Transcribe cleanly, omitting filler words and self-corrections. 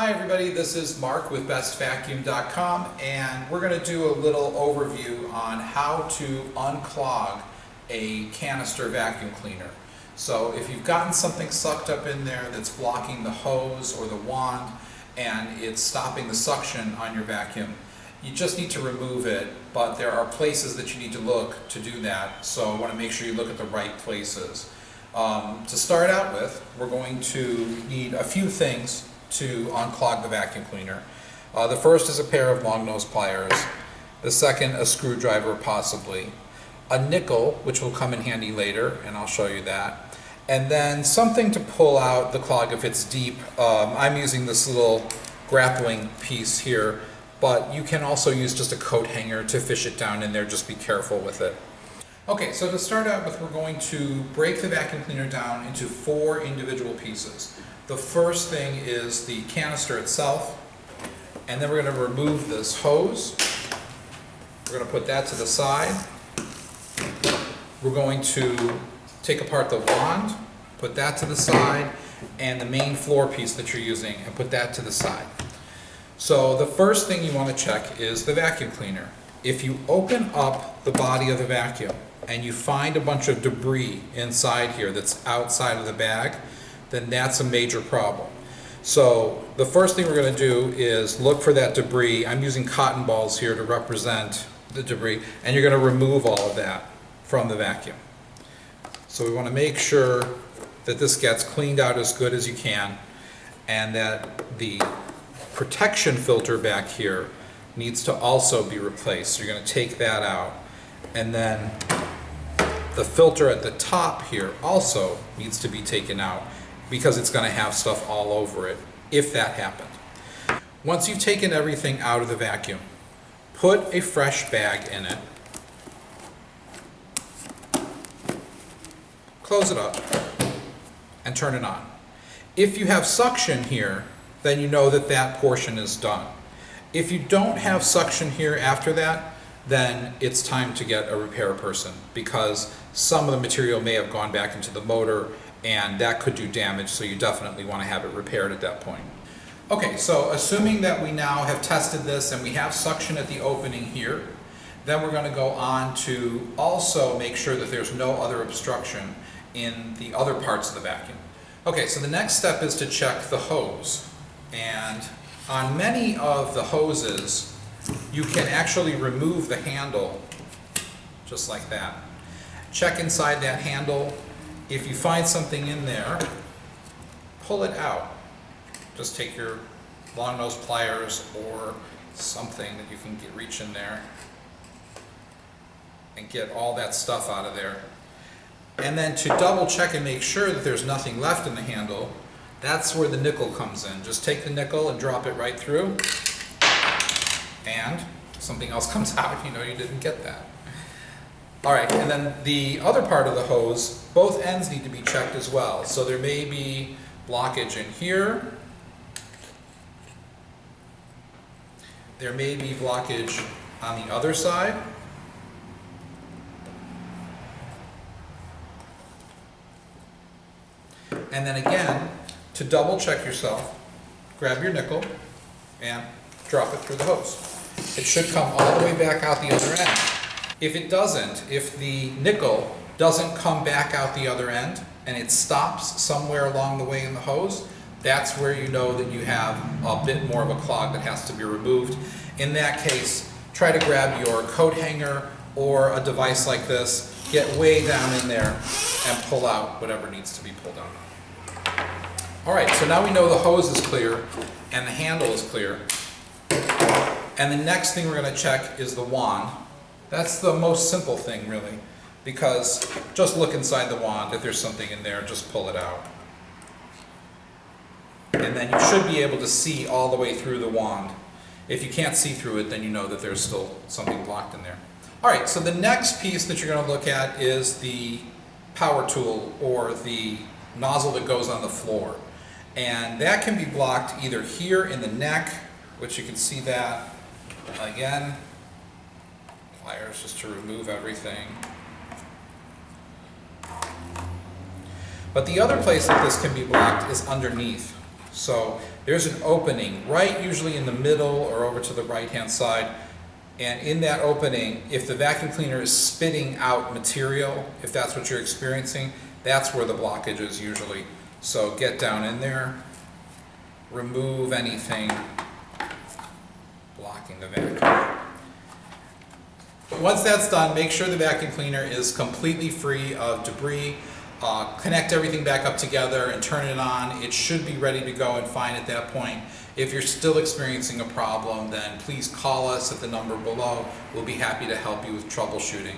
Hi everybody, this is Mark with bestvacuum.com, and we're going to do a little overview on how to unclog a canister vacuum cleaner. So if you've gotten something sucked up in there that's blocking the hose or the wand and it's stopping the suction on your vacuum, you just need to remove it, but there are places that you need to look to do that, so I want to make sure you look at the right places. To start out with, we're going to need a few things to unclog the vacuum cleaner. The first is a pair of long nose pliers, the second a screwdriver possibly, a nickel, which will come in handy later and I'll show you that, and then something to pull out the clog if it's deep. I'm using this little grappling piece here, but you can also use just a coat hanger to fish it down in there. Just be careful with it. Okay, so to start out with, we're going to break the vacuum cleaner down into 4 individual pieces. The first thing is the canister itself, and then we're going to remove this hose. We're going to put that to the side. We're going to take apart the wand, put that to the side, and the main floor piece that you're using, and put that to the side. So the first thing you want to check is the vacuum cleaner. If you open up the body of the vacuum and you find a bunch of debris inside here that's outside of the bag, then that's a major problem. So the first thing we're going to do is look for that debris. I'm using cotton balls here to represent the debris, and you're going to remove all of that from the vacuum. So we want to make sure that this gets cleaned out as good as you can, and that the protection filter back here needs to also be replaced. So you're going to take that out, and then the filter at the top here also needs to be taken out, because it's going to have stuff all over it if that happened. Once you've taken everything out of the vacuum, put a fresh bag in it, close it up, and turn it on. If you have suction here, then you know that that portion is done. If you don't have suction here after that, then it's time to get a repair person, because some of the material may have gone back into the motor and that could do damage, so you definitely want to have it repaired at that point. Okay, so assuming that we now have tested this and we have suction at the opening here, then we're going to go on to also make sure that there's no other obstruction in the other parts of the vacuum. Okay, so the next step is to check the hose. And on many of the hoses, you can actually remove the handle just like that. Check inside that handle. If you find something in there, pull it out. Just take your long nose pliers or something that you can reach in there and get all that stuff out of there. And then to double check and make sure that there's nothing left in the handle, that's where the nickel comes in. Just take the nickel and drop it right through, and something else comes out. You know you didn't get that. All right, and then the other part of the hose, both ends need to be checked as well. So there may be blockage in here. There may be blockage on the other side. And then again, to double check yourself, grab your nickel and drop it through the hose. It should come all the way back out the other end. If it doesn't, if the nickel doesn't come back out the other end and it stops somewhere along the way in the hose, that's where you know that you have a bit more of a clog that has to be removed. In that case, try to grab your coat hanger or a device like this, get way down in there and pull out whatever needs to be pulled out. All right, so now we know the hose is clear and the handle is clear. And the next thing we're going to check is the wand. That's the most simple thing, really, because just look inside the wand. If there's something in there, just pull it out. And then you should be able to see all the way through the wand. If you can't see through it, then you know that there's still something blocked in there. All right, so the next piece that you're going to look at is the power tool, or the nozzle that goes on the floor. And that can be blocked either here in the neck, which you can see that again. Pliers just to remove everything. But the other place that this can be blocked is underneath. So there's an opening right usually in the middle or over to the right hand side, and in that opening, if the vacuum cleaner is spitting out material, if that's what you're experiencing, that's where the blockage is usually. So get down in there, remove anything blocking the vacuum. Once that's done, make sure the vacuum cleaner is completely free of debris. Connect everything back up together and turn it on. It should be ready to go and fine at that point. If you're still experiencing a problem, then please call us at the number below. We'll be happy to help you with troubleshooting.